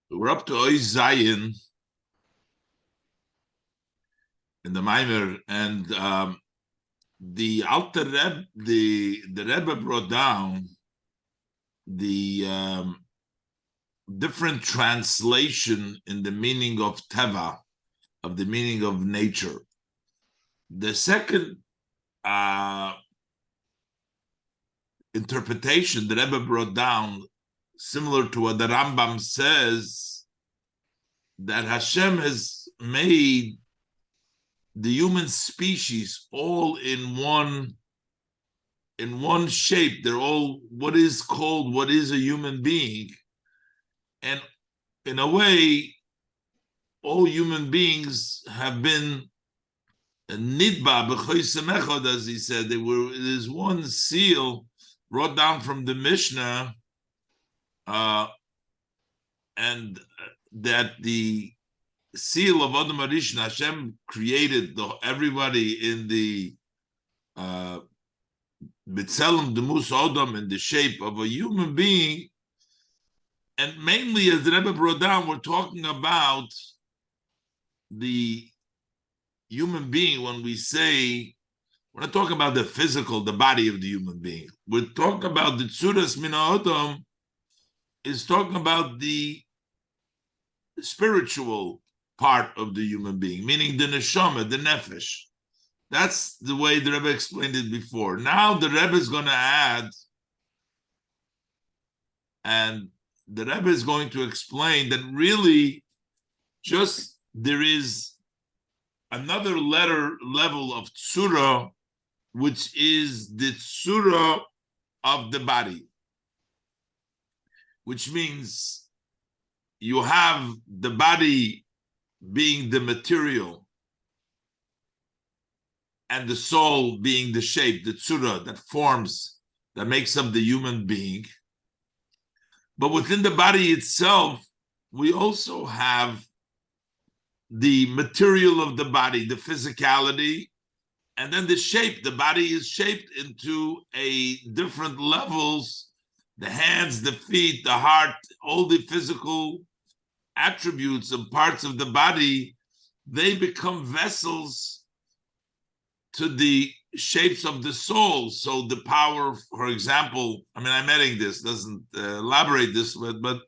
We're up to Ois Zayin in the Maimer, and the Alter Rebbe, the Rebbe brought down the different translation in the meaning of Teva, of the meaning of nature. The second interpretation the Rebbe brought down, similar to what the Rambam says, that Hashem has made the human species all in one shape. They're all what is a human being. And in a way, all human beings have been nidba b'choisem echad, as he said. There's one seal brought down from the Mishnah, and that the seal of Adam Arishon, Hashem created everybody in the B'Tselem Demus Adam, in the shape of a human being. And mainly, as the Rebbe brought down, we're talking about the human being. When we say, we're not talking about the physical, the body of the human being. We're talking about the Tzuras Min Ha'adam, is talking about the spiritual part of the human being, meaning the neshama, the nefesh. That's the way the Rebbe explained it before. Now the Rebbe is going to add, and the Rebbe is going to explain that really just there is another level of tzura, which is the tzura of the body, which means you have the body being the material and the soul being the shape, the tzura that makes up the human being. But within the body itself, we also have the material of the body, the physicality, and then the shape. The body is shaped into different levels, the hands, the feet, the heart, all the physical attributes and parts of the body, they become vessels to the shapes of the soul. So the power, for example, I'm adding this, doesn't elaborate this, but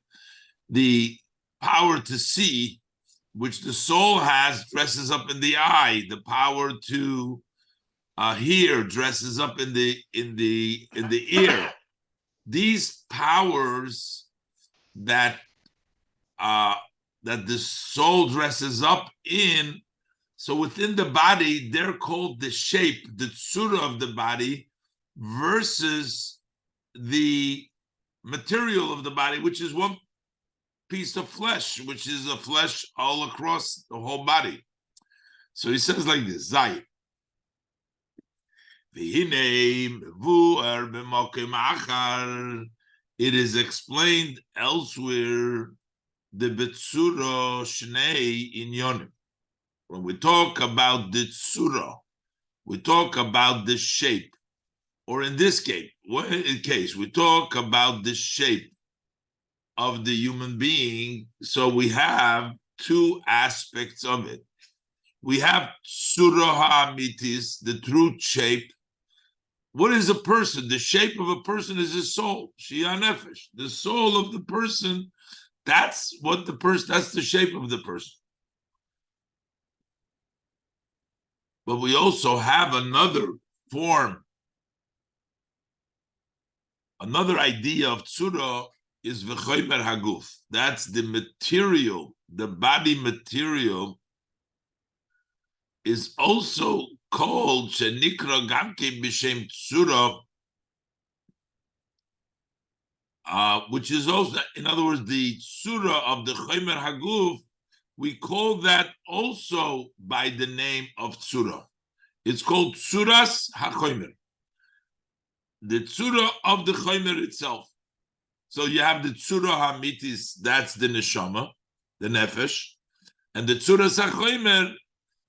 the power to see, which the soul has, dresses up in the eye. The power to hear dresses up in the ear. These powers that the soul dresses up in, so within the body, they're called the shape, the tzura of the body, versus the material of the body, which is one piece of flesh, which is a flesh all across the whole body. So he says like this, Zayit. It is explained elsewhere, the betsura shnei inyonim. When we talk about the tzura, we talk about the shape, or in this case, we talk about the shape of the human being. So we have two aspects of it. We have tzura ha'amitis, the true shape. What is a person? The shape of a person is his soul. Shia nefesh. The soul of the person, that's the shape of the person. But we also have another form. Another idea of tzura is v'chomer haguf. That's the material, the body material is also called shenikra gamke b'shem tzura, which is also, in other words, the tzura of the chomer haguf. We call that also by the name of tzura. It's called tzuras hachomer, the tzura of the chomer itself. So you have the tzura hamitis, that's the neshama, the nefesh, and the tzuras hachomer,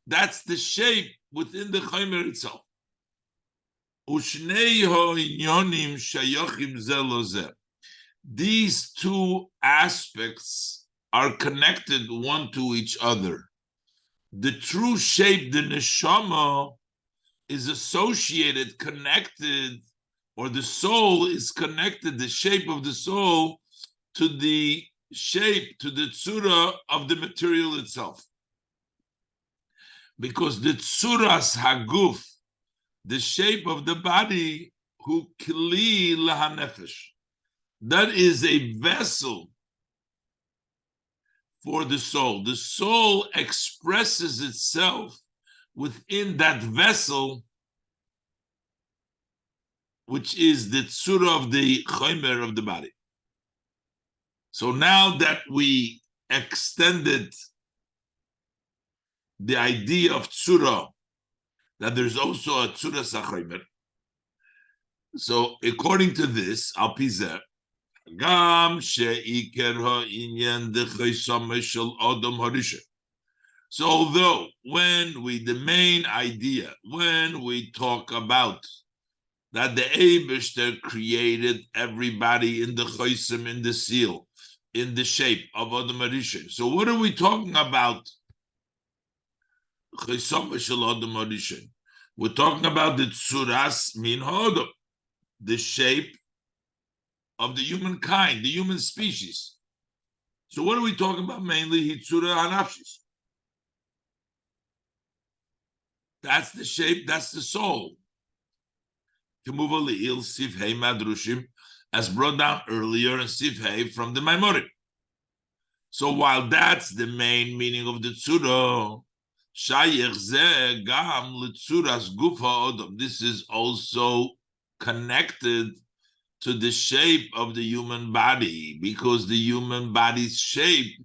that's the shape within the chomer itself. Ushnei ha'inyonim shayochim ze lo ze. These two aspects are connected one to each other. The true shape, the neshama, is associated, connected, or the soul is connected, the shape of the soul, to the shape, to the tzura of the material itself. Because the tzuras haguf, the shape of the body, hu kli lahanefesh, that is a vessel for the soul. The soul expresses itself within that vessel, which is the tzura of the chomer of the body. So now that we extended the idea of tzura, that there's also a tzura sachomer. So according to this, al pizeh, gam she'iker ha'inyan dechaysama shel adam harisha. So although the main idea, when we talk about that the Eibishter created everybody in the chaysim, in the seal, in the shape of Adam Harishon. So what are we talking about? Chaysama shel Adam Harishon. We're talking about the tzuras min ha'adam, the shape of the humankind, the human species. So what are we talking about mainly? Hitzura hanafshis. That's the shape, that's the soul. As brought down earlier in Sifhei from the Mamorim. So while that's the main meaning of the tzura, this is also connected to the shape of the human body, because the human body's shape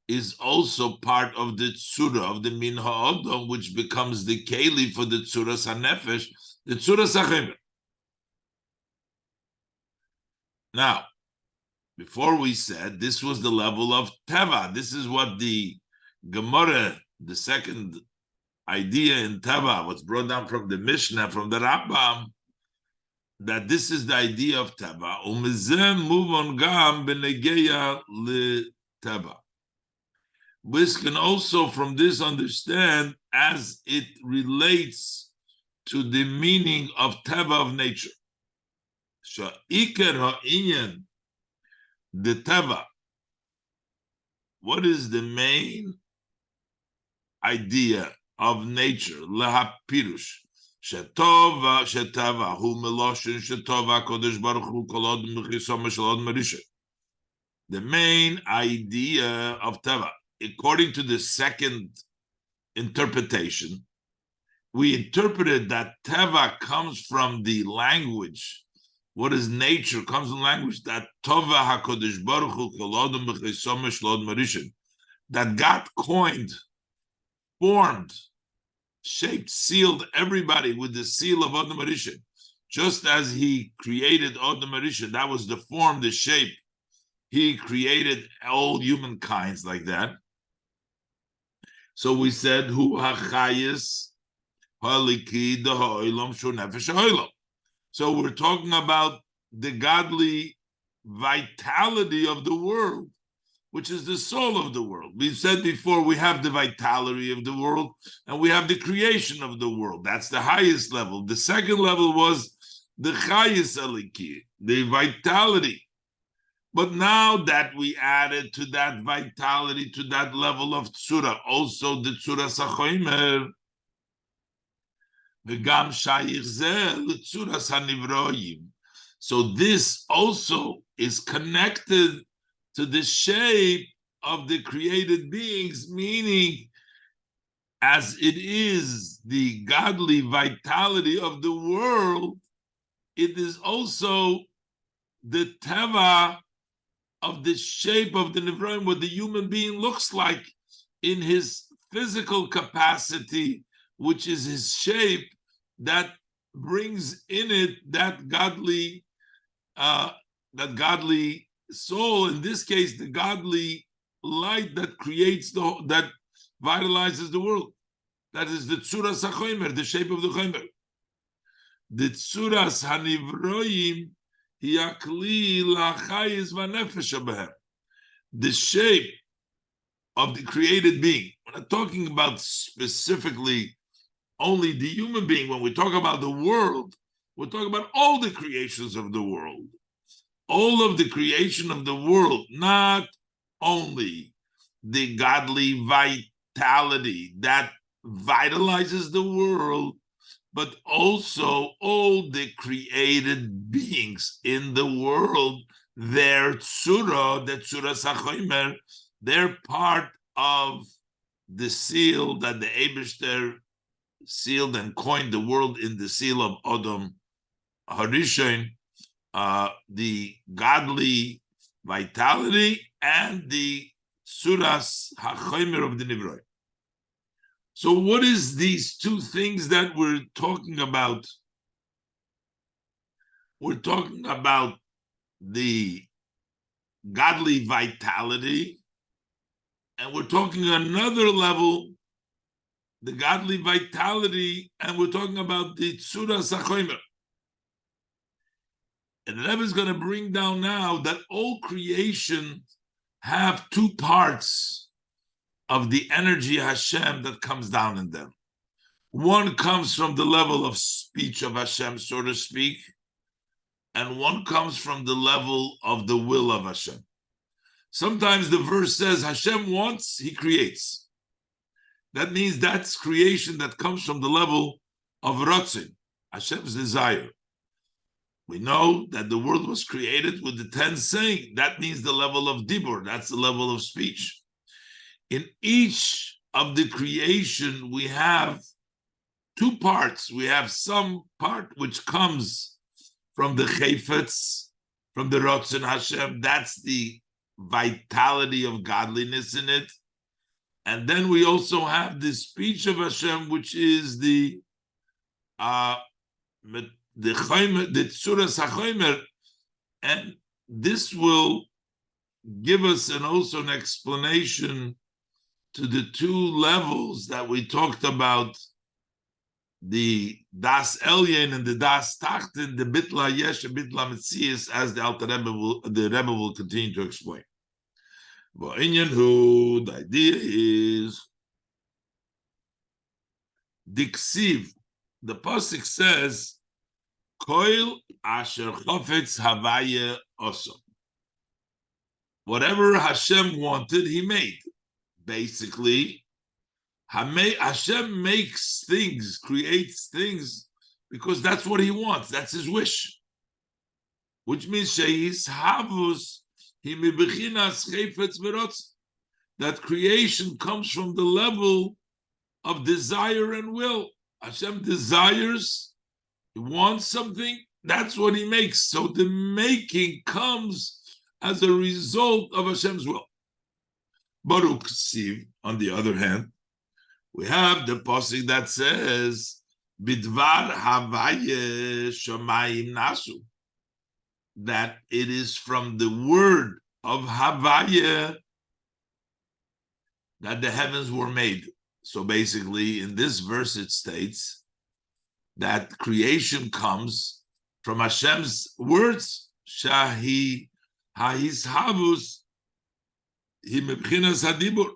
is also part of the tzura of the min ha'odom, which becomes the keli for the tzura sanefesh, the tzura sachemer. Now, before we said this was the level of teva. This is what the Gemara, the second idea in teva, what's brought down from the Mishnah, from the Rambam, that this is the idea of teva. Umizem move on gam benegeya le teva. We can also from this understand as it relates to the meaning of teva of nature. Iker ha'inyan, the teva. What is the main idea of nature? Lahapirush. Shetova, shetava, hu meloshin, shetova, kodesh baruch hu, kol odom mechisoma shel odom marisha. The main idea of teva, according to the second interpretation, we interpreted that teva comes from the language. What is nature? Comes from language that tova hakodesh baruch hu kol odom mechisoma shel odom marisha, that God coined, formed, shaped, sealed everybody with the seal of Adam Harishon. Just as he created Adam Harishon, that was the form, the shape. He created all humankinds like that. So we said, Hu hachayis haliki da ha'olam shu nefesh ha'olam. So we're talking about the godly vitality of the world, which is the soul of the world. We've said before, we have the vitality of the world and we have the creation of the world. That's the highest level. The second level was the chayis aliki, the vitality. But now that we added to that vitality, to that level of tzura, also the tzura sachoimer, v'gam shayich zeh l'tzura sanivroyim. So this also is connected to the shape of the created beings, meaning as it is the godly vitality of the world, it is also the teva of the shape of the Nivroim, what the human being looks like in his physical capacity, which is his shape, that brings in it that godly soul, in this case, the godly light that creates that vitalizes the world. That is the tzuras hachomer, the shape of the chomer. The tzuras hanivroim hiakli lachayis vanefesh abehem. The shape of the created being. We're not talking about specifically only the human being. When we talk about the world, we're talking about all the creations of the world. All of the creation of the world, not only the godly vitality that vitalizes the world, but also all the created beings in the world, their tzura, the tzura sachomer, they're part of the seal that the Eibishter sealed and coined the world in the seal of Adam Harishon, the godly vitality and the suras hachomer of the Nivroi. So what is these two things that we're talking about? We're talking about the godly vitality, and we're talking another level, the godly vitality, and we're talking about the tzura sachomer. And the Rebbe is going to bring down now that all creation have two parts of the energy Hashem that comes down in them. One comes from the level of speech of Hashem, so to speak, and one comes from the level of the will of Hashem. Sometimes the verse says Hashem wants, he creates. That means that's creation that comes from the level of Ratzin, Hashem's desire. We know that the world was created with the 10 saying. That means the level of Dibur, that's the level of speech. In each of the creation, we have two parts. We have some part which comes from the Chayfetz, from the Ratzon Hashem. That's the vitality of godliness in it. And then we also have the speech of Hashem, which is the Tzuras HaChomer, and this will give us also an explanation to the two levels that we talked about, the Das Elyon and the Das Tachten, the Bitla Yesh and Bitla Metzias, as the Rebbe will continue to explain. But the idea is Diksiv. The pasuk says, "Koil asher chofetz havaya oso." Whatever Hashem wanted, He made. Basically, Hashem makes things, creates things, because that's what He wants. That's His wish. Which means sheis havus himibechinas chayfetz v'rotz. That creation comes from the level of desire and will. Hashem desires, He wants something, that's what He makes. So the making comes as a result of Hashem's will. Baruch Siv, on the other hand, we have the pasuk that says, Bidvar Havaye Shamayim Nasu, that it is from the word of Havaye that the heavens were made. So basically, in this verse, it states that creation comes from Hashem's words, Shahi Ha'ishavus Himebchinas Hadibur.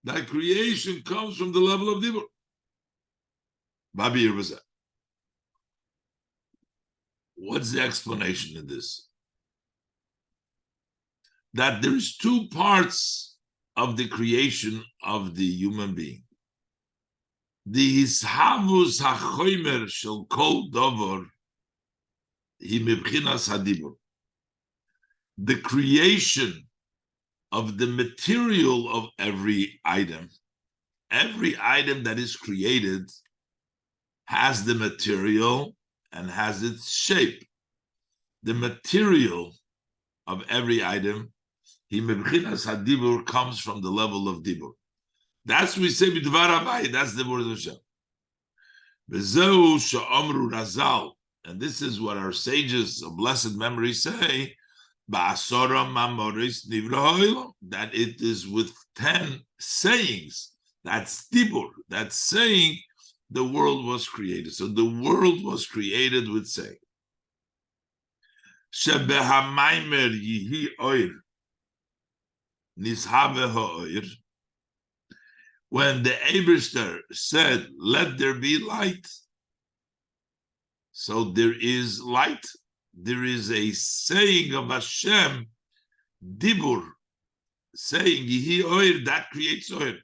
That creation comes from the level of Dibur. Babi Yerbazah. What's the explanation in this? That there's two parts of the creation of the human being. The Hishavus HaChomer Shel Kol Dover Hi Mebchinas Hadibur. The creation of the material of every item that is created has the material and has its shape. The material of every item, Himebchinas Hadibur, comes from the level of Dibur. That's we say Bidvar Havai, that's the word of Hashem. V'zeu she'omru Razal, and this is what our sages of blessed memory say, Ba'asora Mamoris Nivra, that it is with 10 sayings. That's Dibur, that's saying the world was created. So the world was created with saying. Shebehamaimer Yihi Oir, Nishave ha'oir, when the Eibishter said, let there be light, so there is light. There is a saying of Hashem, dibur, saying, Yehi oir, that creates oir.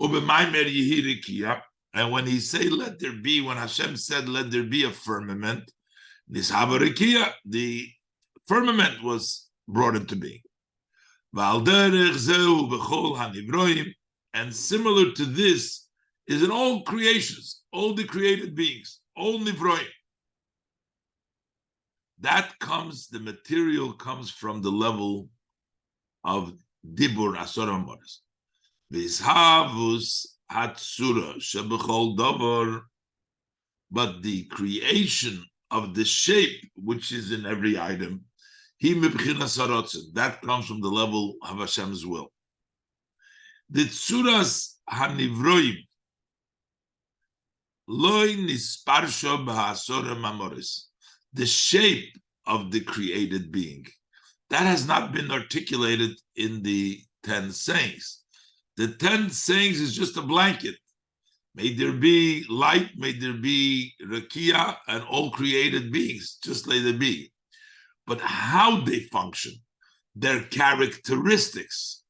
Ubemaimer yehi rikiya. And when he say, let there be, when Hashem said, let there be a firmament, nishava rikiya, the firmament was brought into being. And similar to this is in all creations, all the created beings, all nivroim. That comes, the material comes from the level of dibur asor amoris. V'ishavus hatsura shebechol davar, but the creation of the shape which is in every item, he mebchinas harotzen, that comes from the level of Hashem's will. The tsuras hanivroim loy nisparsho b'hasor amoris. The shape of the created being, that has not been articulated in the 10 sayings. The 10 sayings is just a blanket. May there be light, may there be rakia, and all created beings, just let there be. But how they function, their characteristics,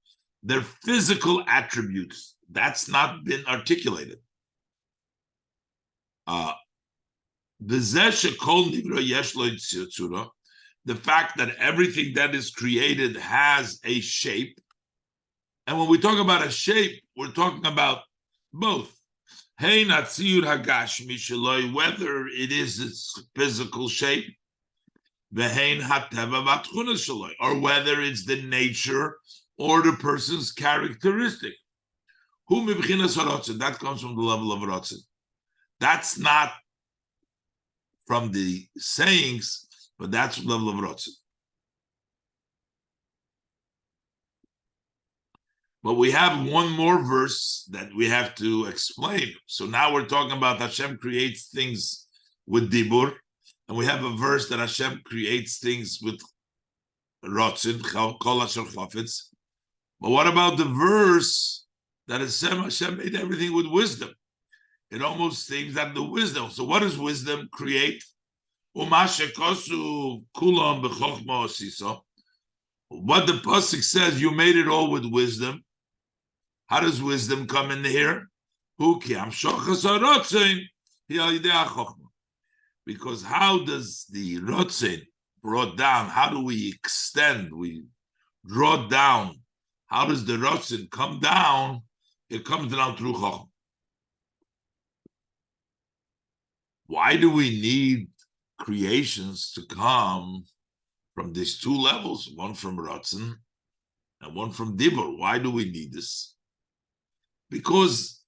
their physical attributes, that's not been articulated. The fact that everything that is created has a shape. And when we talk about a shape, we're talking about both. Whether it is its physical shape, or whether it's the nature or the person's characteristic. That comes from the level of Ratzin. That's not from the sayings, but that's the level of Ratzin. But we have one more verse that we have to explain. So now we're talking about Hashem creates things with Dibur, and we have a verse that Hashem creates things with Ratzin, Kol Asher Chafetz. But what about the verse that Hashem made everything with wisdom? It almost seems that the wisdom. So what does wisdom create? What the pasuk says, you made it all with wisdom. How does wisdom come in here? Because how does the rotzen brought down? How do we extend? We draw down. How does the rotzen come down? It comes down through chokhmah. Why do we need creations to come from these two levels, one from Ratzin and one from Dibur? Why do we need this? Because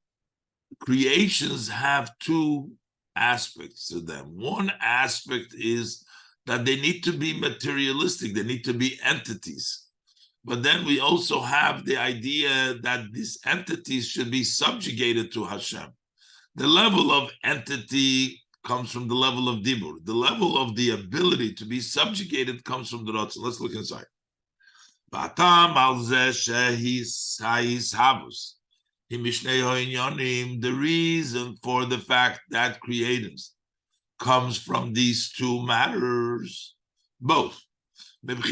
creations have two aspects to them. One aspect is that they need to be materialistic, they need to be entities. But then we also have the idea that these entities should be subjugated to Hashem. The level of entity comes from the level of Dibur. The level of the ability to be subjugated comes from the Ratzin. Let's look inside. The reason for the fact that creators comes from these two matters, both. From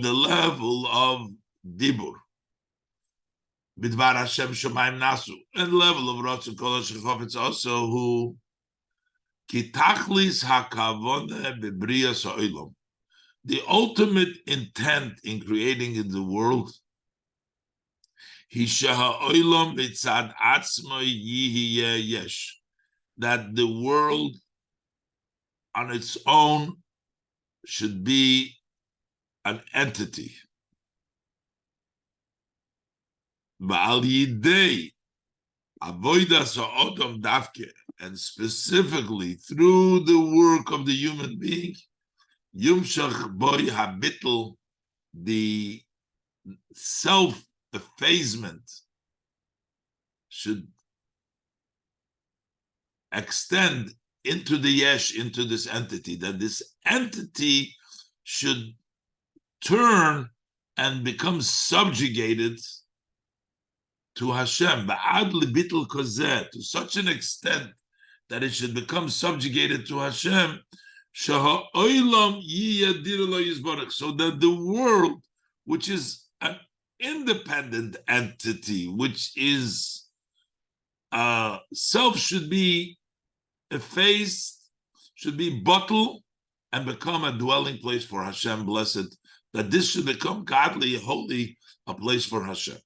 the level of Dibur. Bidvar Hashem Shemaim Nasu, and the level of Ratzon Kol Asher Chafetz also, who Kitachlis Hakavone Bebrias Ha'olam, the ultimate intent in creating in the world, Hisha Ha'olam B'tzad Atzmo Yihiyeh Yesh, that the world on its own should be an entity. Ba'al Yidei Avodas Ha'odam Davke, and specifically through the work of the human being, Yumshach Boy Habitl, the self-effacement should extend into the Yesh, into this entity, that this entity should turn and become subjugated to Hashem, to such an extent that it should become subjugated to Hashem, so that the world, which is an independent entity, which is self, should be effaced, should be bottled, and become a dwelling place for Hashem, blessed, that this should become godly, holy, a place for Hashem.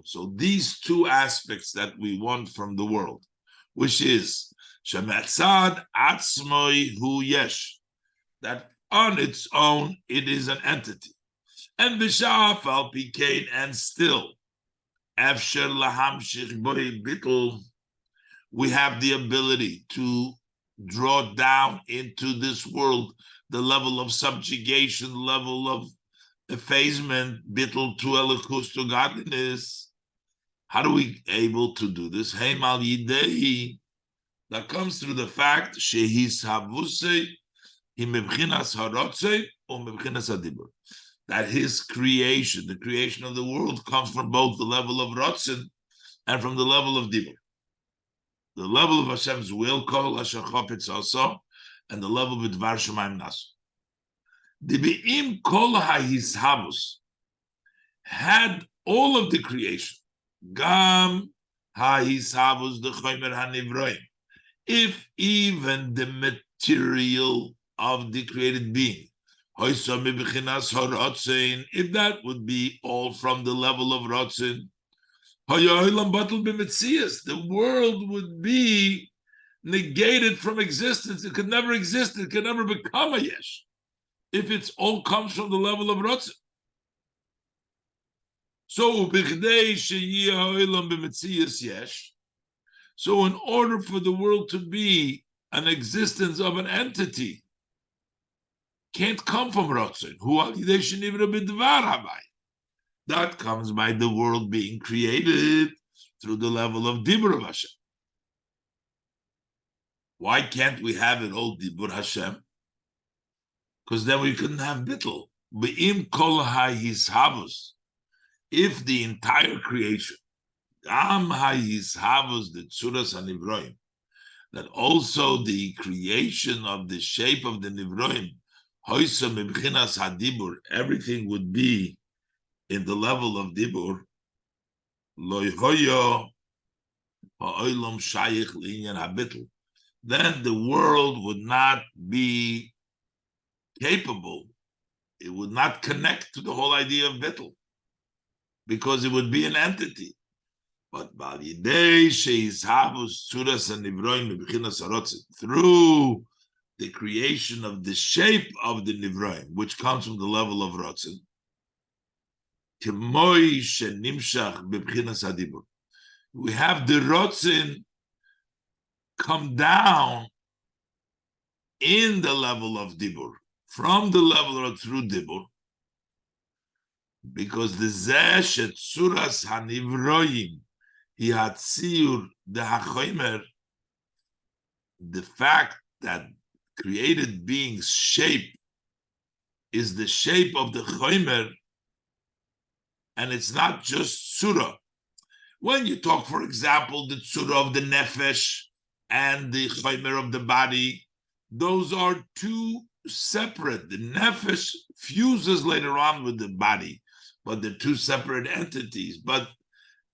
So these two aspects that we want from the world, which is that on its own it is an entity, and and still we have the ability to draw down into this world the level of subjugation, level of effacement, bittul to elikus, to godliness. How do we able to do this? Heimal yidei, that comes through the fact shehis havusei himebchinas harotzei or mebchinas hadibur, that his creation, the creation of the world, comes from both the level of rotzen and from the level of dibur. The level of Hashem's will, kol asher chopetz also, and the level of dvar shemayim nasu. The Be'im Kol HaHishavus had all of the creation. Gam HaHishavus the Chomer HaNivroim. If even the material of the created being, if that would be all from the level of Rotzen, the world would be negated from existence. It could never exist. It could never become a yesh, if it's all comes from the level of Ratzah. So, so in order for the world to be an existence of an entity, can't come from Ratzah. That comes by the world being created through the level of Dibur of Hashem. Why can't we have it all Dibur Hashem? Because then we couldn't have bittul. Be'im kol ha'hishavus, if the entire creation, gam ha'hishavus, the tzuras ha'nivroim, that also the creation of the shape of the nivroim, hoysa mebchinas hadibur, everything would be in the level of dibur, lo hoyo ha'olam shayich l'inyan habittul, then the world would not be capable, it would not connect to the whole idea of bittul, because it would be an entity. But through the creation of the shape of the nivroim, which comes from the level of rotzen, we have the rotzen come down in the level of dibur, from the level of through dibur, because the zeshet suras hanivroim hiatziur the hachomer, the fact that created beings' shape is the shape of the chomer, and it's not just surah. When you talk, for example, the surah of the nefesh and the chomer of the body, those are two separate. The nefesh fuses later on with the body, but they're two separate entities. But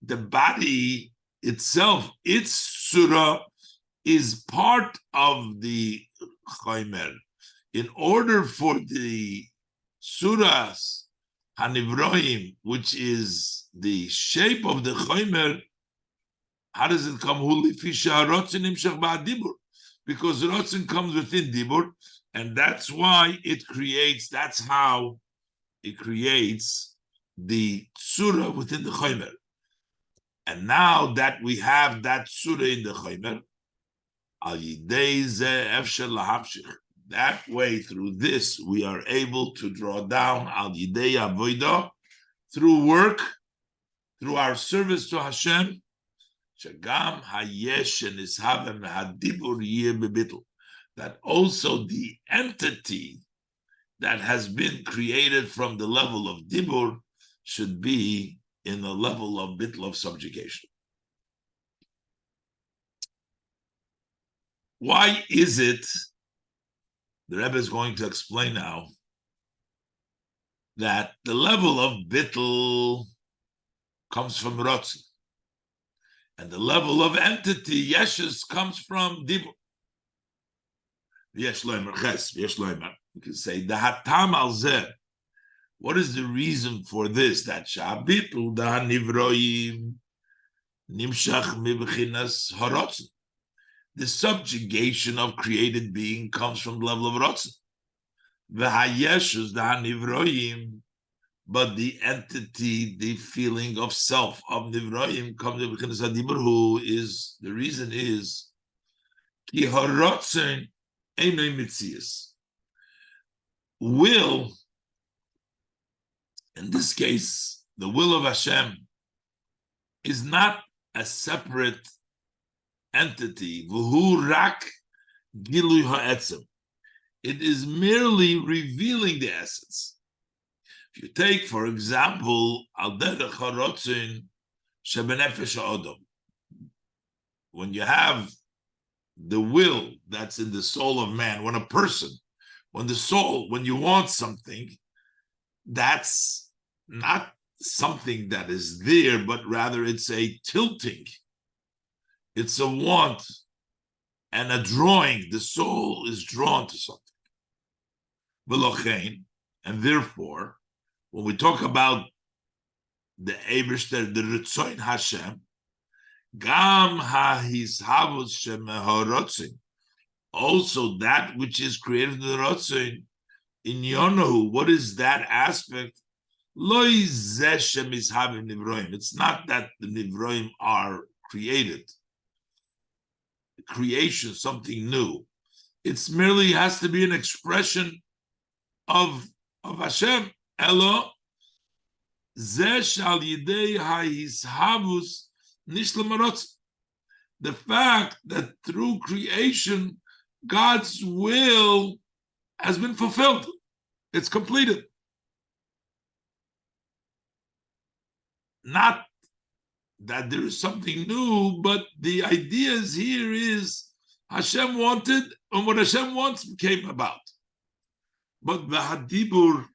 the body itself, its surah, is part of the chomer. In order for the surahs hanivroim, which is the shape of the chomer, how does it come? Because rotzen comes within dibur, and that's why it creates, that's how it creates the surah within the chomer. And now that we have that surah in the chomer, that way, through this, we are able to draw down al yidei avodah, through work, through our service to Hashem, Shagam hayesh nishav mehadibur yeh bebitl. That also the entity that has been created from the level of dibur should be in the level of bitl, of subjugation. Why is it, the Rebbe is going to explain now, that the level of bitl comes from rotzen, and the level of entity, yeshus, comes from dibur. Yesh loimer ches, yesh loimer. You can say, the hatam al zeh. What is the reason for this? That shabitl da nivroim nimshach mibchinas harotzen. The subjugation of created being comes from the level of rotzen. V'hayeshus da nivroim, but the entity, the feeling of self of nivroim comes from mibchinas hadibur. Who is the reason? Is ki harotzen einay mitzias. Will, in this case, the will of Hashem is not a separate entity. V'hu rak gilui ha'etzem. It is merely revealing the essence. If you take, for example, al derech harotzin shebenefesh ha'odom, when you have the will that's in the soul of man, when a person, when the soul, when you want something, that's not something that is there, but rather it's a tilting. It's a want and a drawing. The soul is drawn to something. And therefore, when we talk about the Eibishter, the Ritzoin Hashem, Gam ha-hishavus shemehorotzin, also that which is created in the Rotzin, in Yonahu, what is that aspect? It's not that the Nivroim are created. Creation, something new. It's merely has to be an expression of Hashem. Elo, Zeh shal yidei ha-hishavus nishlam harotzin. The fact that through creation, God's will has been fulfilled. It's completed. Not that there is something new, but the idea here is Hashem wanted, and what Hashem wants came about. But the hadibur,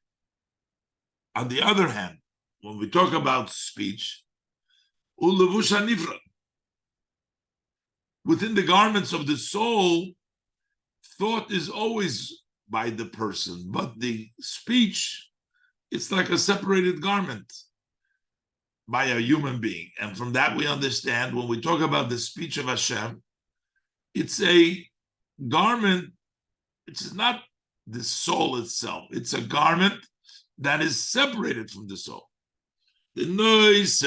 on the other hand, when we talk about speech, ulevush hanifra, within the garments of the soul, thought is always by the person, but the speech, it's like a separated garment by a human being. And from that we understand, when we talk about the speech of Hashem, it's a garment, which is not the soul itself. It's a garment that is separated from the soul. Besides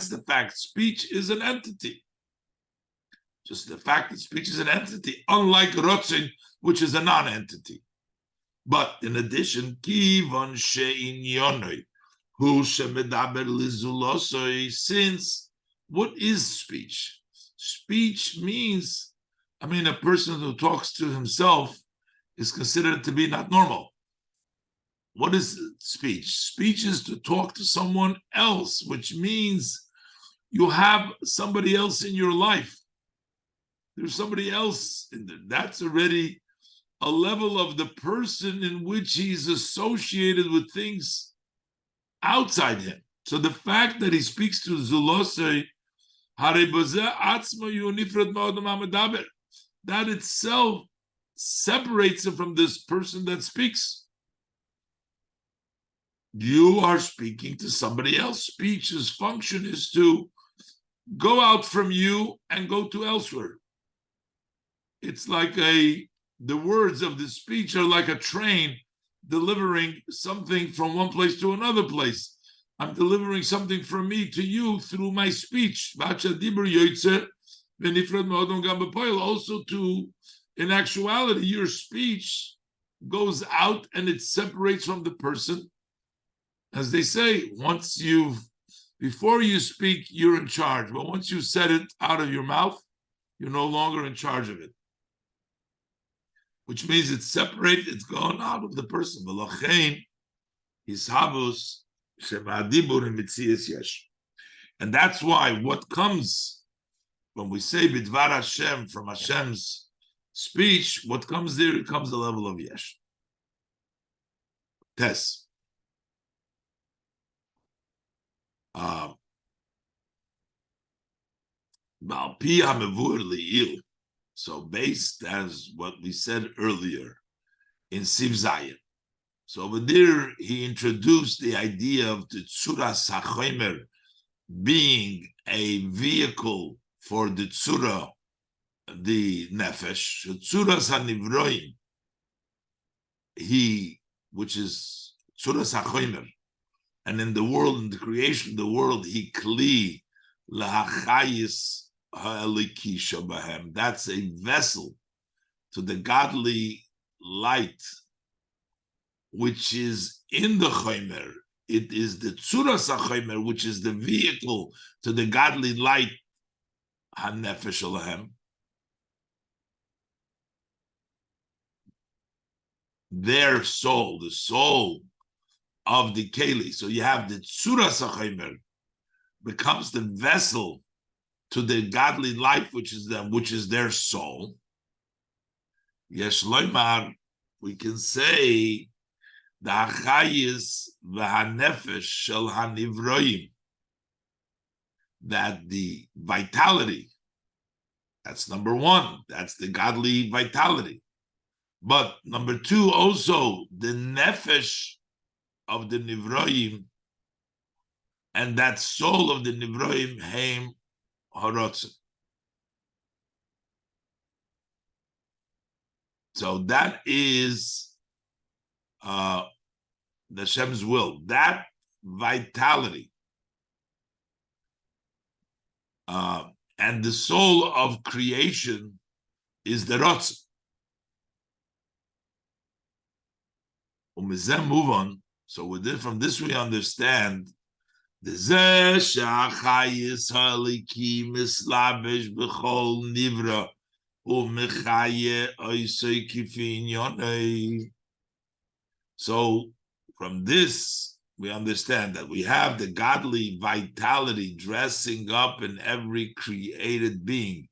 the fact speech is an entity. Just the fact that speech is an entity, unlike rotzin, which is a non-entity. But in addition, since what is speech? Speech means, a person who talks to himself is considered to be not normal. What is speech? Speech is to talk to someone else, which means you have somebody else in your life. There's somebody else in there. That's already a level of the person in which he's associated with things outside him. So the fact that he speaks to Zulosei, that itself separates him from this person that speaks. You are speaking to somebody else. Speech's function is to go out from you and go to elsewhere. It's like the words of the speech are like a train delivering something from one place to another place. I'm delivering something from me to you through my speech. Also in actuality, your speech goes out and it separates from the person. As they say, once you've Before you speak, you're in charge. But once you said it out of your mouth, you're no longer in charge of it. Which means it's separated, it's gone out of the person. And that's why what comes when we say Bidvar Hashem, from Hashem's speech, what comes there, it comes the level of Yesh. Tes. So based as what we said earlier in Siv Zayin. So over there, he introduced the idea of the Tzura Sachomer being a vehicle for the Tzura, the Nefesh, Tzura Sanivroim, which is Tzura Sachomer, and in the world, in the creation of the world, he Kli Lahachayis Ha'eliki Shabahem. That's a vessel to the godly light, which is in the Chomer. It is the Tzuras HaChomer, which is the vehicle to the godly light, HaNefesh Elahem. Their soul, the soul of the Keli. So you have the Tzuras HaChomer becomes the vessel to the godly life, which is them, which is their soul. Yesh loymar, we can say the hachayis v'hanefesh shel hanivroim, that the vitality, that's number one, that's the godly vitality. But number two, also the nefesh of the nivroim, and that soul of the nivroim, heim harotzen. So that is the Hashem's will. That vitality and the soul of creation is the Ratzon. Move on. So from this we understand the Zeh Shachayis Haliki Mislabish B'chol Nivra U'Mechaye Oisei Kifin Yonei. So from this, we understand that we have the godly vitality dressing up in every created being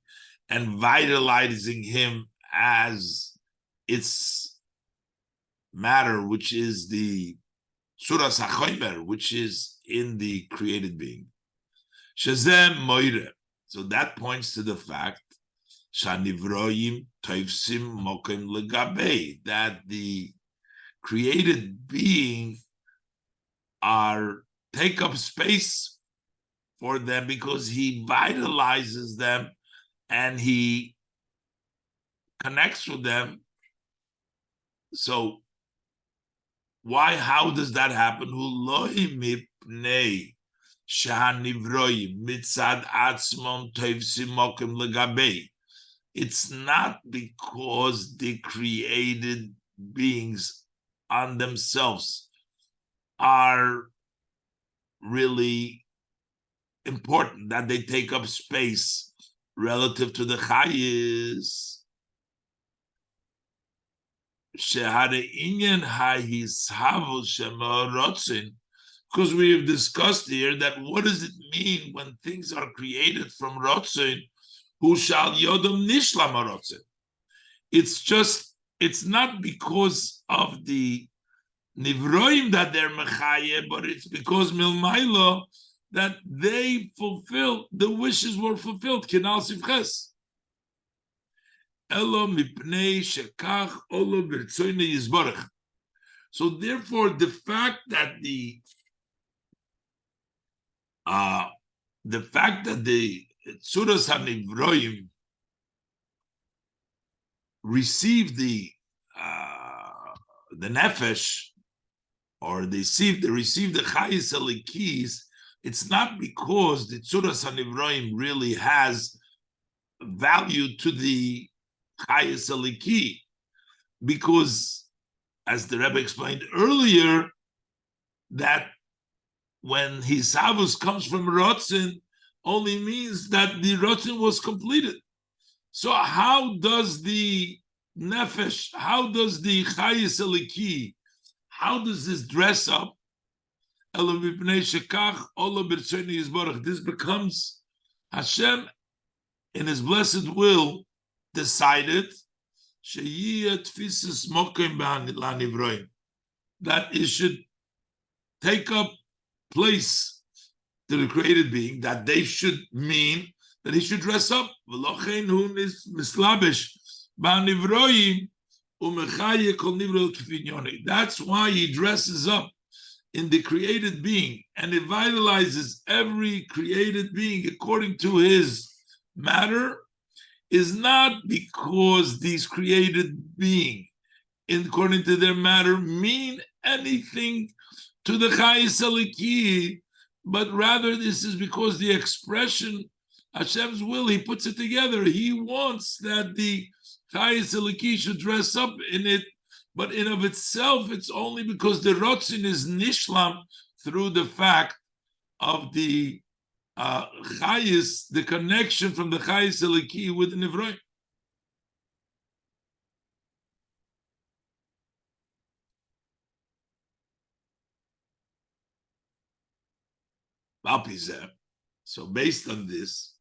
and vitalizing him as its matter, which is the Tzuras HaChomer, which is in the created being. Shazem Moire. So that points to the fact Shanivroim Toivsim Mokim Legabei, that the created being take up space for them because he vitalizes them and he connects with them. So how does that happen? It's not because the created beings on themselves are really important, that they take up space relative to the chayis. Because we have discussed here that what does it mean when things are created from rotzin? Who shall yodom nishlam rotzin? It's not because of the nivroim that they're mechaye, but it's because milmailo that they fulfilled, the wishes were fulfilled. Kinal sivches. Elo mipnei shekach olo b'rtzoyne yizborach. So therefore, the fact that the Tzuras HaNivroim received the nefesh, or they received the chayis elikis, it's not because the Tzuras HaNivroim really has value to the chayis eliki, because, as the Rebbe explained earlier, that when Hisavus comes from Rotzen, only means that the Rotzen was completed. So how does the Nefesh, how does the Chayis Eliki, how does this dress up? This becomes Hashem in His blessed will decided that it should take up place to the created being, that they should mean that he should dress up. That's why he dresses up in the created being, and it vitalizes every created being according to his matter, is not because these created being, according to their matter, mean anything to the Chayis Eliki, but rather this is because the expression, Hashem's will, he puts it together. He wants that the Chayis Eliki should dress up in it, but in of itself, it's only because the Rotzin is Nishlam through the fact of the Chayis, the connection from the Chayis Eliki with the Nivroim. So based on this,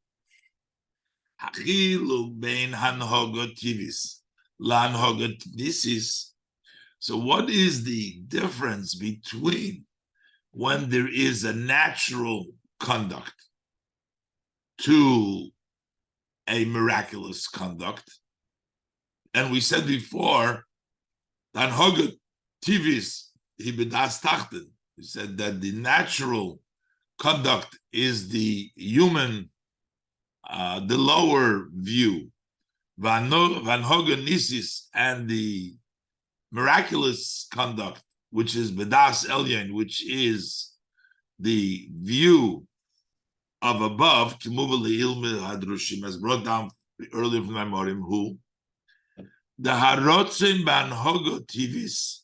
so what is the difference between when there is a natural conduct to a miraculous conduct? And we said before, we said that the natural conduct is the human, the lower view, and the miraculous conduct, which is Bedas Elyon, which is the view of above, as brought down earlier from Mamorim, who the Harotzin Banhogo Tivis,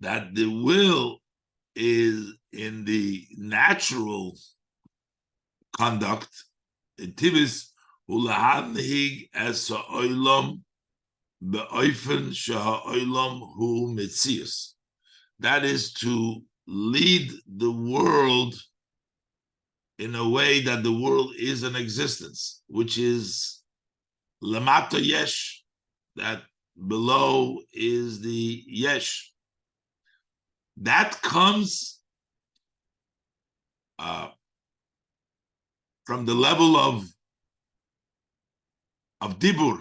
that the will is in the natural conduct, in Tivis, Ulahanhig as Sa'olam Be'oifen Sha'olam Hu Metzius. That is to lead the world in a way that the world is an existence, which is Lamata Yesh, that below is the Yesh. That comes from the level of Dibur,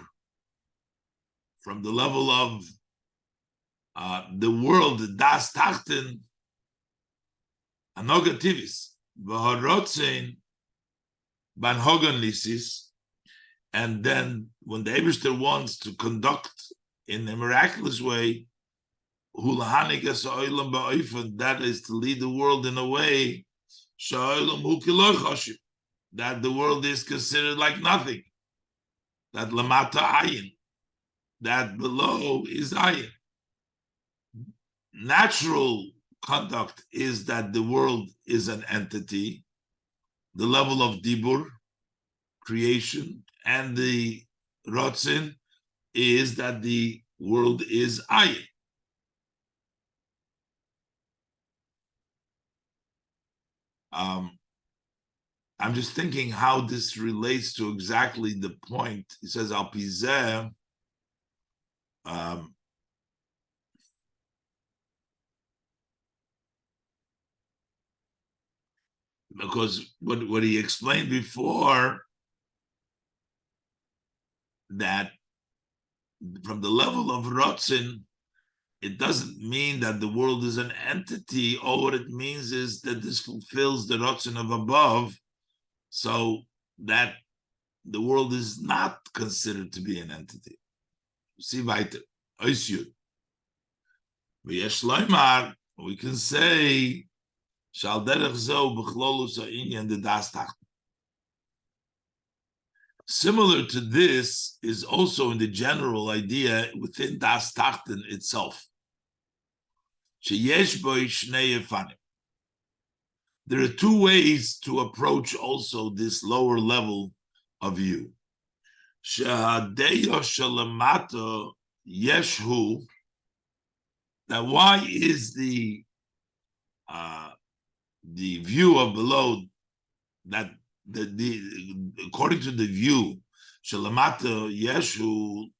from the level of the world, the Das Tachten, Anoga Tivis, V'harotzein Banhogan Lisis, and then when the Eibishter wants to conduct in a miraculous way, that is to lead the world in a way that the world is considered like nothing, that lamata ayin, that below is ayin. Natural conduct is that the world is an entity, the level of dibur, creation, and the rotzin is that the world is ayin. I'm just thinking how this relates to exactly the point. He says, Al Pizeh, because what he explained before, that from the level of Rotzin, it doesn't mean that the world is an entity. All what it means is that this fulfills the Rotzin of above, so that the world is not considered to be an entity. See weiter. We can say, Shal derech zo b'chlolus ha'inyan de das tachten. Similar to this is also in the general idea within Das Tachten itself. sheyesh bo shnei efanim. There are two ways to approach also this lower level of view. Shehadeyo shalamato yeshu. Now, why is the view of below that the according to the view shalamato yeshu?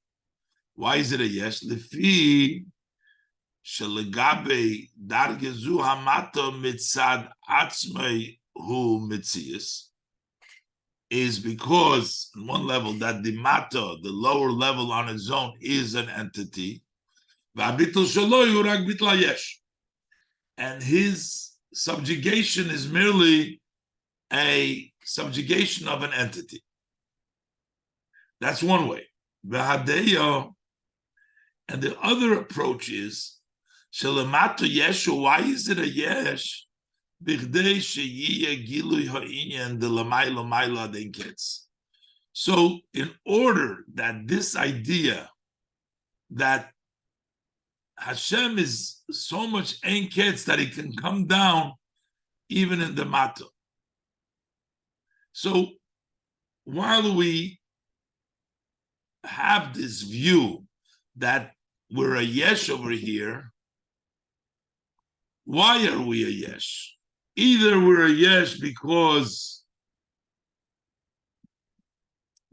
Why is it a yesh? Lefi shelegabe dargezu hamato mitzad atzmei hu mitzias, is because on one level that the mato, the lower level on its own, is an entity, and his subjugation is merely a subjugation of an entity. That's one way. And the other approach is shalamato yeshu. Why is it a yesh? So, in order that this idea that Hashem is so much ein ketz that it can come down even in the mato. So, while we have this view that we're a yesh over here, why are we a yesh? Either we're a yesh because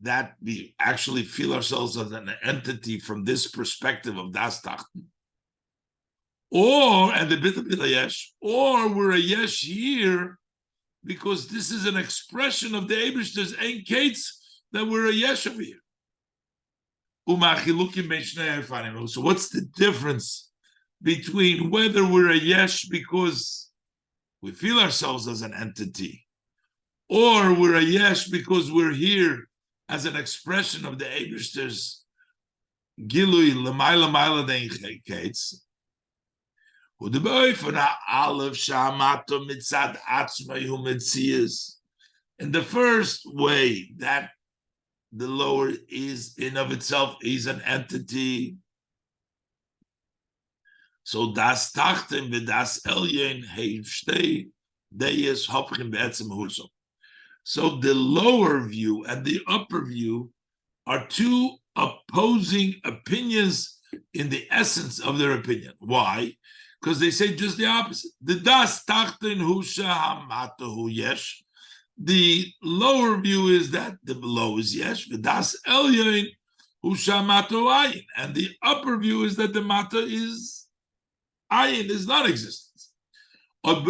that we actually feel ourselves as an entity from this perspective of das tachten, or and the bit a yesh, or we're a yesh here because this is an expression of the Eibishter's ein ketz that we're a yesh over here. So what's the difference between whether we're a yesh because we feel ourselves as an entity, or we're a yesh because we're here as an expression of the Eibishter's gilui l'mayla mayla dein ketz? In the first way, that the lower is in of itself is an entity. So das tachten with das elyon heivstei deyes hopchim be'etzem huso. So the lower view and the upper view are two opposing opinions in the essence of their opinion. Why? Because they say just the opposite. The das tachten husha hamatahu yesh. The lower view is that the below is yesh. The das elyon husha hamato ayin. And the upper view is that the mata is ayin, is non-existence. But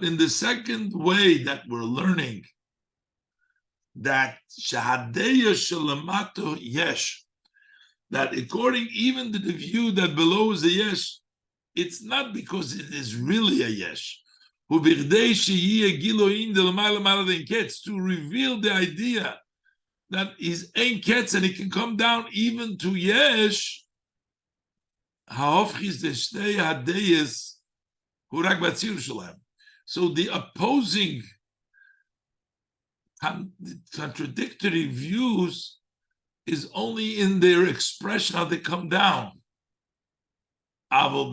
in the second way that we're learning that shahadeya shalamato yesh, that according even to the view that below is a yesh, it's not because it is really a yesh. To reveal the idea that is ein ketz and it can come down even to yesh. So the opposing contradictory views is only in their expression, how they come down. But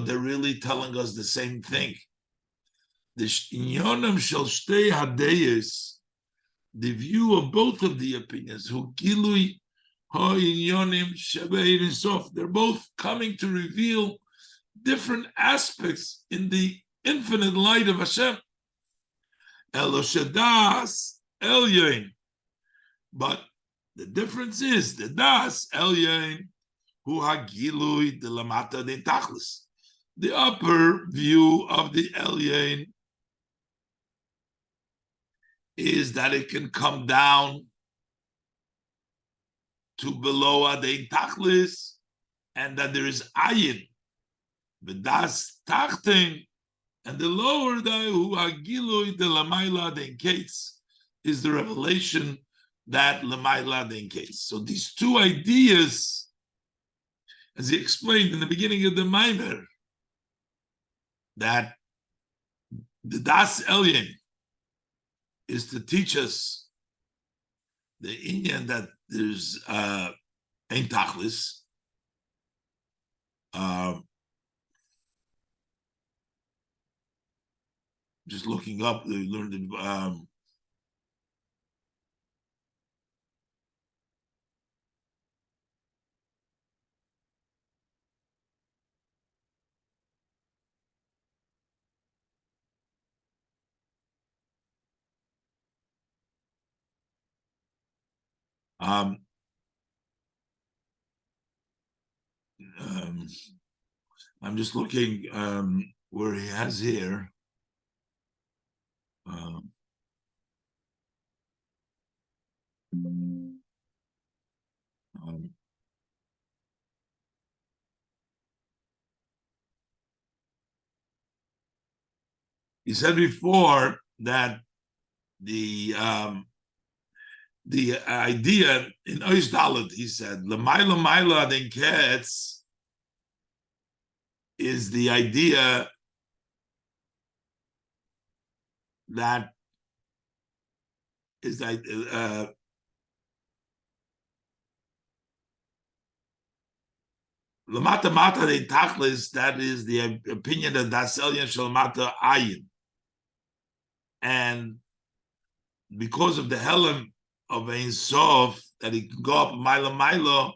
they're really telling us the same thing. The view of both of the opinions, they're both coming to reveal different aspects in the infinite light of Hashem. But the difference is the das elyon hu hagilui de lamata de tachlis. The upper view of the elyon is that it can come down to below adein tachlis, and that there is ayin, but das tachten, and the lower hu hagilui de lamayla adein ketz is the revelation that lamayla adein ketz. So these two ideas, as he explained in the beginning of the Maimer, that the das elyon is to teach us the inyan that there's ein tachlis, just looking up, they learned I'm just looking where he has here. He said before that the idea in Oish Dalet, he said, L'mayla Mayla den Ketz is the idea that is that Lamata Mata de Tachlis, that is the opinion of Daselian Shalmata Ayin. And because of the Helam of Ein Sof, that he can go up Milo Milo,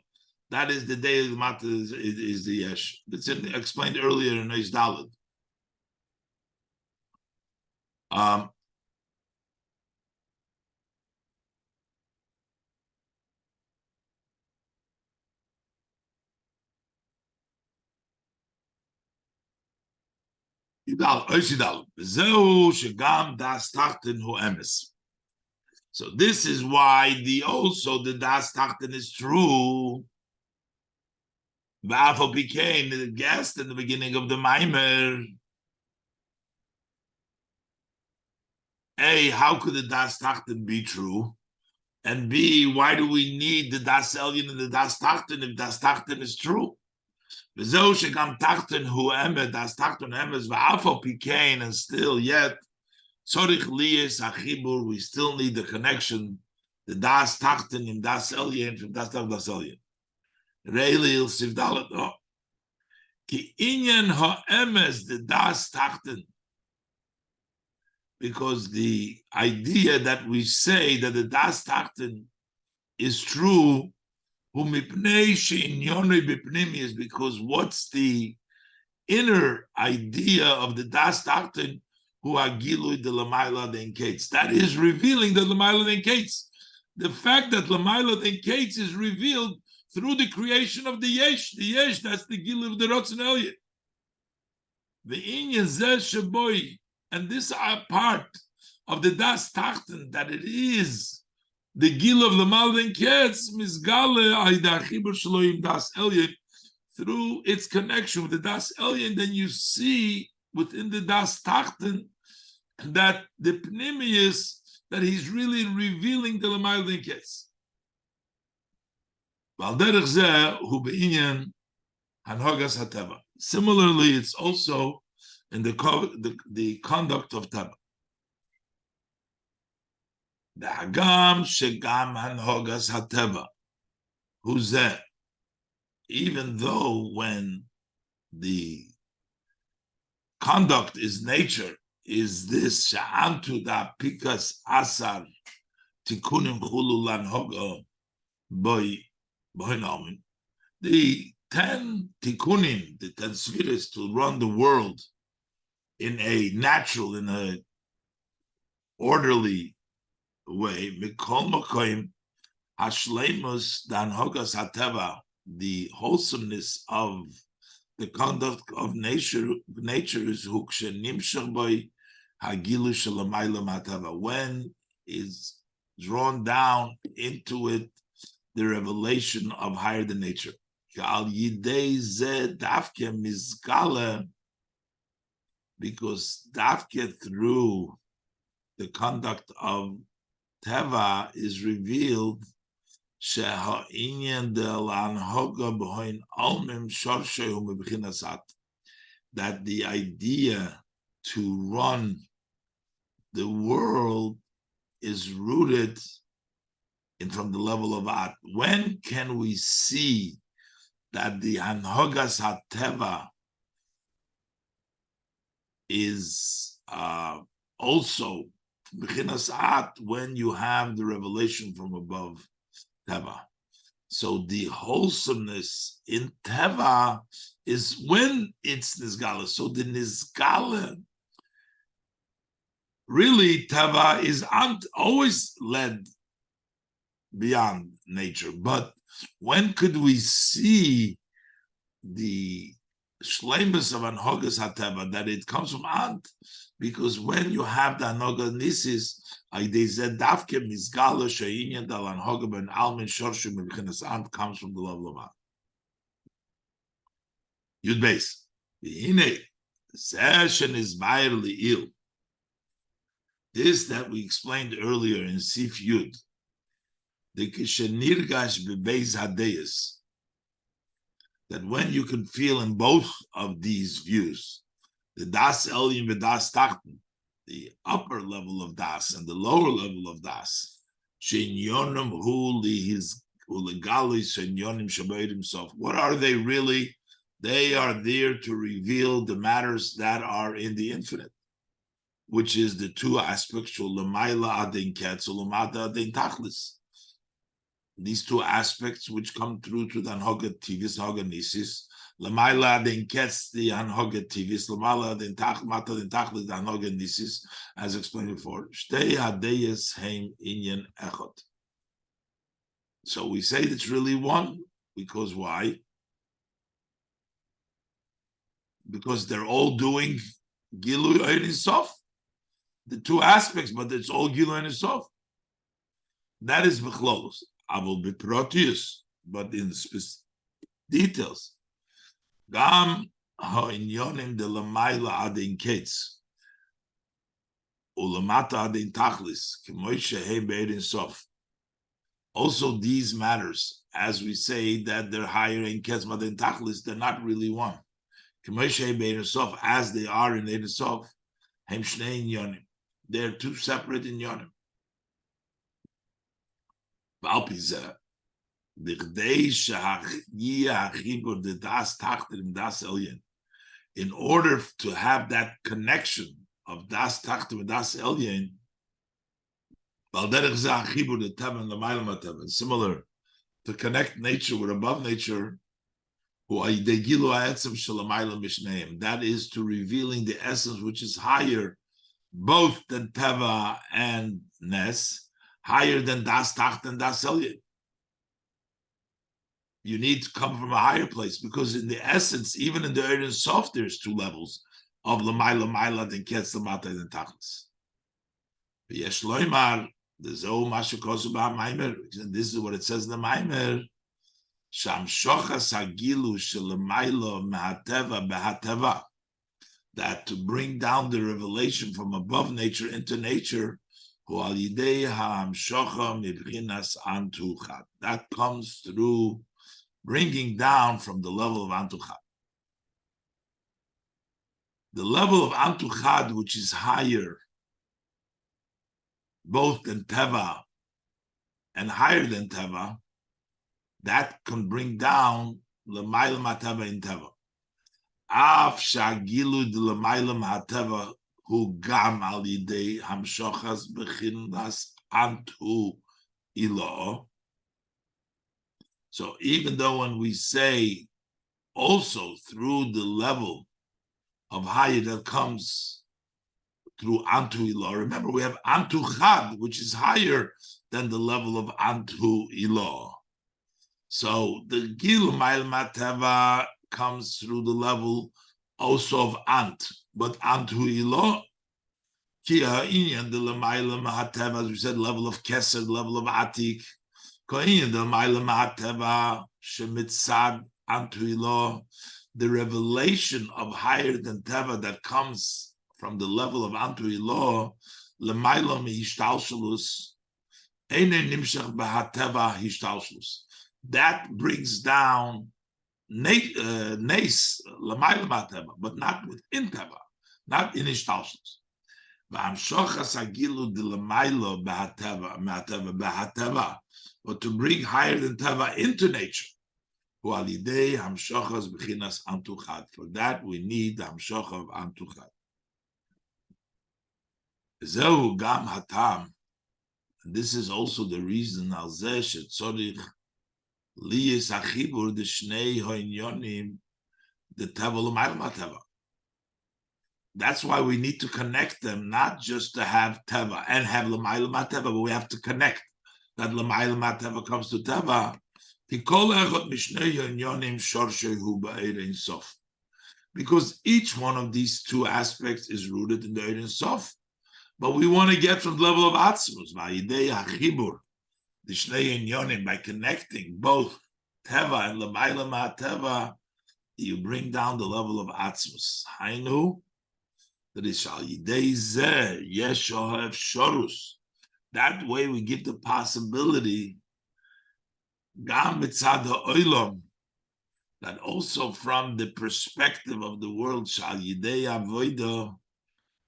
that is the day of the Mata is the Yesh. It's explained earlier in Eish Daled. So this is why the Das Tachten is true. Va'afal became the guest in the beginning of the Maimer. A, how could the Das Tachten be true? And B, why do we need the Das Elyon and the Das Tachten if Das Tachten is true? V'zeu shegam Tachten hu emet, Das Tachten emes, va'afal became, and still yet, tzorich liyes achibur, we still need the connection, the Das Tachten in Das Elyon from Das Tachten Das Elyon. Reilil sivdalet no. Ki inyan ha'emes the Das Tachten, because the idea that we say that the Das Tachten is true, is because what's the inner idea of the Das Tachten, who are Gilui de Lamaila den Kates? That is revealing the Lamaila den Kates. The fact that Lamaila den Kates is revealed through the creation of the Yesh, that's the Gilui of the Rotzen Elyon. The Inyan Zeh Sheboy, and this part of the Das Tachten, that it is the Gil of the Malden Ketz, Mizgale Aidachibur Shaloim Das Elyon, through its connection with the Das Elyon, then you see within the Das Tachten that the Pnimius, that he's really revealing the Malden Ketz. Similarly, it's also in the conduct of Teva. The Hagam Shegam Hanhogas Hateva, who's that? Even though when the conduct is nature, is this Sha'antu da Pikas Asar Tikunim Chulu Lanhoga Boy Namin. The 10 Tikunim, the 10 spheres to run the world in a natural, in a orderly way, Mikol Makoim Hashleimus Dan Hogas Hateva, the wholesomeness of the conduct of nature is Hukshe Nimshach Boy Hagilu Shalamayla Matava, when is drawn down into it the revelation of higher than nature. Al Yidei Zeh Dafke Mizgala, because Dafke through the conduct of Teva is revealed that the idea to run the world is rooted in from the level of At. When can we see that the Hanhogas HaTeva is also B'chinas At when you have the revelation from above Teva. So the wholesomeness in Teva is when it's Nizgala. So the Nizgala, really Teva is always led beyond nature. But when could we see the shleimus of Anhogas HaTeva, that it comes from Ant? Because when you have the Anhoga Nisis, Ant comes from the level of Ant. Yud base. This that we explained earlier in Sif Yud, the Kishenirgash Bebeis Hadeyas, that when you can feel in both of these views, the Das Elyon and Das Tachten, the upper level of Das and the lower level of Das, Shenyonim Huli his Ulegali Shenyonim Shabayit himself. What are they really? They are there to reveal the matters that are in the infinite, which is the two aspects, Lamaila Adin Ketz, Lamata Adin Tachlis. These two aspects which come through to the Anhoga Tivis, Anhoga Nisis, Lamaila den Ketz, the Anhoga Tivis, Lamala den Tach, Mata den Tachlis, the Anhoga Nisis, as explained before. Shtei Hadeyes Heim Inyan Echot. So we say it's really one, because why? Because they're all doing Gilu Ein Sof, the two aspects, but it's all Gilu Ein Sof. That is Bechlolos. I will be proteus, but in the details. Gam ha'inyonim de lamayla adin ketz ulamata adin tachlis k'moishe he be'edin sof. Also, these matters, as we say that they're higher in ketz but in tachlis, they're not really one. K'moishe he be'edin sof, as they are in edin sof, hem shnei inyonim. They're two separate inyonim. In order to have that connection of Das Tachtim and Das Elyon, similar to connect nature with above nature, that is to revealing the essence which is higher both than Teva and Nes, higher than Das Tacht and Das Elyon. You need to come from a higher place, because in the essence, even in the Ein Sof, there's two levels of L'mayla Mayla and Ketz L'mata and Tachlis. V'yesh loymar, there's O Mashakosu Ba'Maimer, and this is what it says in the Maimer, Sham Shochas Hagilu Sh'L'mayla Mehateva Behateva, that to bring down the revelation from above nature into nature, that comes through bringing down from the level of Antuchad. The level of Antuchad, which is higher both than Teva and higher than Teva, that can bring down L'mayla Mateva in Teva. Af Shagilu de L'mayla Mateva who gam al yidei hamshochas bechinas antu ilo. So even though when we say also through the level of higher that comes through antu ilo, remember we have antu chad, which is higher than the level of antu ilo. So the gil ma'il mateva comes through the level also of ant. But antu ilo, kia inyan de l'mayla mahateva, as we said, level of keser, level of atik, ko inyan de l'mayla mahateva shemitzad antu ilo, the revelation of higher than teva that comes from the level of antu ilo, l'mayla mihishtalshalus, eine nimshach b'hateva hishtalshalus. That brings down nes l'mayla mahateva, but not within teva. Not in ishtalshlus. But to bring higher than teva into nature, For that, we need the Hamshocha of Antuchad. Zehu gam hatam. And this is also the reason al zeh shetzorich liyis achibur the shnei hoinyonim the teva l'mayla mateva. That's why we need to connect them, not just to have teva and have l'mayla mateva, but we have to connect that l'mayla mateva comes to teva. Because each one of these two aspects is rooted in the Ein Sof. But we want to get from the level of Atzmus, by connecting both Teva and L'mayla Ma'ateva, you bring down the level of Atzmus. Hainu, that is Shal Yidei Zeh, Yesh Ohev Shorus. That way we give the possibility Gam mitzad ha'olam, that also from the perspective of the world, shal yidei avoda,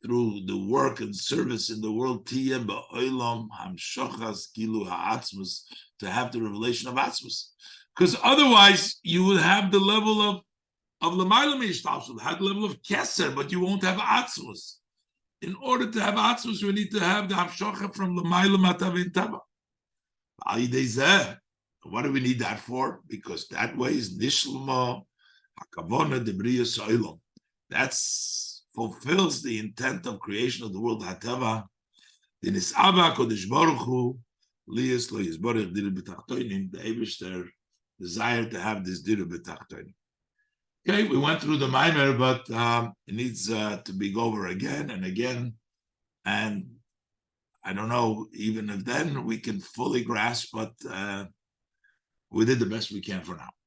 through the work and service in the world, tiyeh ba'olam hamshochas gilu ha'atzmus, to have the revelation of atzmus. Because otherwise, you will have the level of l'mayla me'ishtalshut, have the level of keser, but you won't have atzmus. In order to have atzmus, we need to have the hamshocha from l'mayla matav tava. Al yidei zeh. What do we need that for? Because that way is nishlama hakavona debriyas olam. That fulfills the intent of creation of the world hateva. The nisaba kodesh baruch hu liyas lo yisborech dira b'tachtonim. The Eibishter desire to have this dira b'tachtonim. Okay, we went through the mimer, but it needs to be go over again and again. And I don't know even if then we can fully grasp, but we did the best we can for now.